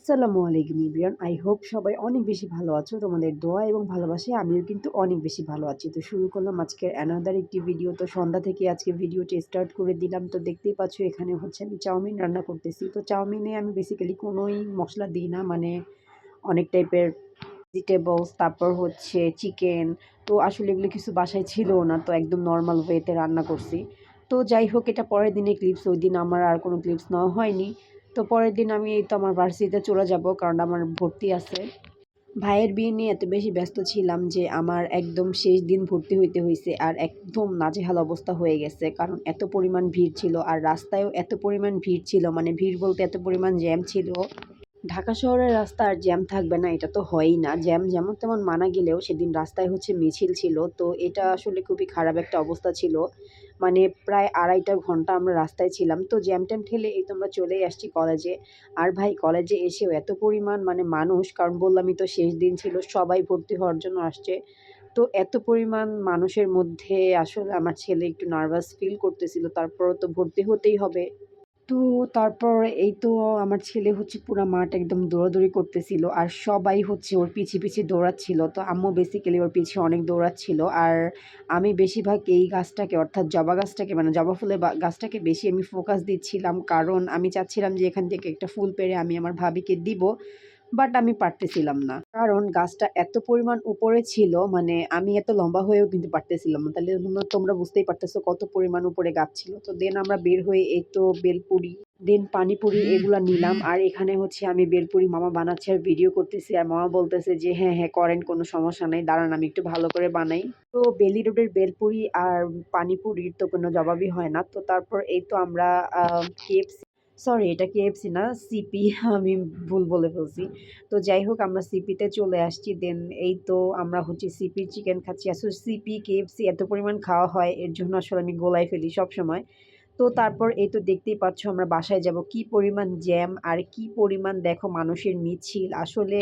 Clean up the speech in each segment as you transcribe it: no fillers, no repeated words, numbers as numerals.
আসসালামু আলাইকুম everyone. I hope সবাই অনেক বেশি ভালো আছো। তোমাদের দোয়া এবং ভালোবাসায় আমিও কিন্তু অনেক বেশি ভালো আছি। তো শুরু করলাম আজকের অ্যানাদার একটি ভিডিও। তো সন্ধ্যা থেকে আজকে ভিডিওটি স্টার্ট করে দিলাম। তো দেখতেই পাচ্ছ এখানে হচ্ছে আমি চাউমিন রান্না করতেছি। তো চাউমিনে আমি বেসিক্যালি কোনোই মসলা দিই না। মানে অনেক টাইপের ভেজিটেবলস, তারপর হচ্ছে চিকেন। তো আসলে এগুলো কিছু বাসায় ছিলও না। তো একদম নরমাল ওয়েতে রান্না করছি। তো যাই হোক, এটা পরের দিনের ক্লিপস। ওইদিন আমার আর কোনো ক্লিপস নেওয়া হয়নি। তো পরের দিন আমি এই তো আমার ভার্সিটিতে চলে যাব, কারণ আমার ভর্তি আছে। ভাইয়ের বিয়ে নিয়ে এত বেশি ব্যস্ত ছিলাম যে আমার একদম শেষ দিন ভর্তি হইতে হইছে। আর একদম নাজেহাল অবস্থা হয়ে গেছে, কারণ এত পরিমাণ ভিড় ছিল। আর রাস্তায়ও এত পরিমাণ ভিড় ছিল, মানে ভিড় বলতে এত পরিমাণ জ্যাম ছিল। ঢাকা শহরের রাস্তা আর জ্যাম থাকবে না এটা তো হয়ই না। জ্যাম যেমন তেমন মানা গেলেও সেদিন রাস্তায় হচ্ছে মিছিল ছিল। তো এটা আসলে খুবই খারাপ একটা অবস্থা ছিল। মানে প্রায় ২.৫ ঘন্টা আমরা রাস্তায় ছিলাম। তো জ্যাম-ট্যাম ঠেলে এই তো আমরা চলেই আসছি কলেজে। আর ভাই কলেজে এসেও এত পরিমাণ মানে মানুষ, কারণ বললামই তো শেষ দিন ছিল, সবাই ভর্তি হওয়ার জন্য আসছে। তো এত পরিমাণ মানুষের মধ্যে আসলে আমার ছেলে একটু নার্ভাস ফিল করতেছিল। তারপরেও তো ভর্তি হতেই হবে। তো তারপর এই তো আমার ছেলে হচ্ছে পুরা মাঠ একদম দৌড়াদৌড়ি করতেছিল। আর সবাই হচ্ছে ওর পিছে, পিছে দৌড়াচ্ছিল। তো আম্মু বেসিক্যালি ওর পিছে অনেক দৌড়াচ্ছিল। আর আমি বেশিরভাগ এই গাছটাকে, অর্থাৎ জবা গাছটাকে, মানে জবা ফুলের গাছটাকে বেশি আমি ফোকাস দিচ্ছিলাম। কারণ আমি চাচ্ছিলাম যে এখান থেকে একটা ফুল পেড়ে আমি আমার ভাবিকে দিব। বাট আমি পারতেছিলাম না। কারণ গাছটা এত পরিমাণ উপরে ছিল, মানে আমি এত লম্বা হয়েও কিন্তু পারতেছিলাম না। তাহলে তোমরা বুঝতেই পারতেছো কত পরিমাণ উপরে গাছ ছিল। তো দেন আমরা বের হয়ে এই তো বেলপুরি, দেন পানিপুরি এগুলা নিলাম। আর এখানে হচ্ছে আমি বেলপুরি মামা বানাচ্ছে আর ভিডিও করতেছি। আর মামা বলতেছে যে, "হ্যাঁ, হ্যাঁ করেন, কোনো সমস্যা নাই। দাঁড়ান আমি একটু ভালো করে বানাই।" তো বেলি রোডের বেলপুরি আর পানিপুরির তো কোনো জবাবই হয় না। তো তারপর এই তো আমরা KFC, সরি এটা KFC না, সিপি, আমি ভুল বলে ফেলছি। তো যাই হোক আমরা সিপিতে চলে আসছি। দেন এই তো আমরা হচ্ছে সিপির চিকেন খাচ্ছি। আসলে সিপি, KFC এত পরিমাণ খাওয়া হয়, এর জন্য আসলে আমি গোলায় ফেলি সবসময়। তো তারপর এই তো দেখতেই পাচ্ছ আমরা বাসায় যাব। কি পরিমাণ জ্যাম আর কি পরিমাণ দেখো মানুষের মিছিল। আসলে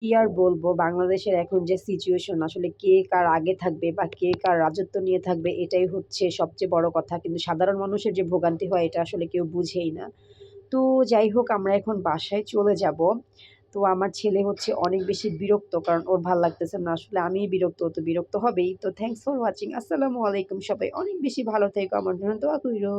কি আর বলবো, বাংলাদেশের এখন যে সিচুয়েশন, আসলে কে কার আগে থাকবে বা কে কার রাজত্ব নিয়ে থাকবে এটাই হচ্ছে সবচেয়ে বড় কথা। কিন্তু সাধারণ মানুষের যে ভোগান্তি হয় এটা আসলে কেউ বুঝেই না। তো যাই হোক আমরা এখন বাসায় চলে যাব। তো আমার ছেলে হচ্ছে অনেক বেশি বিরক্ত, কারণ ওর ভাল লাগতেছে না। আসলে আমিই বিরক্ত, ও তো বিরক্ত হবেই। তো থ্যাংকস ফর ওয়াচিং। আসসালামু আলাইকুম। সবাই অনেক বেশি ভালো থেকো। আমার জন্য দোয়া কইরো।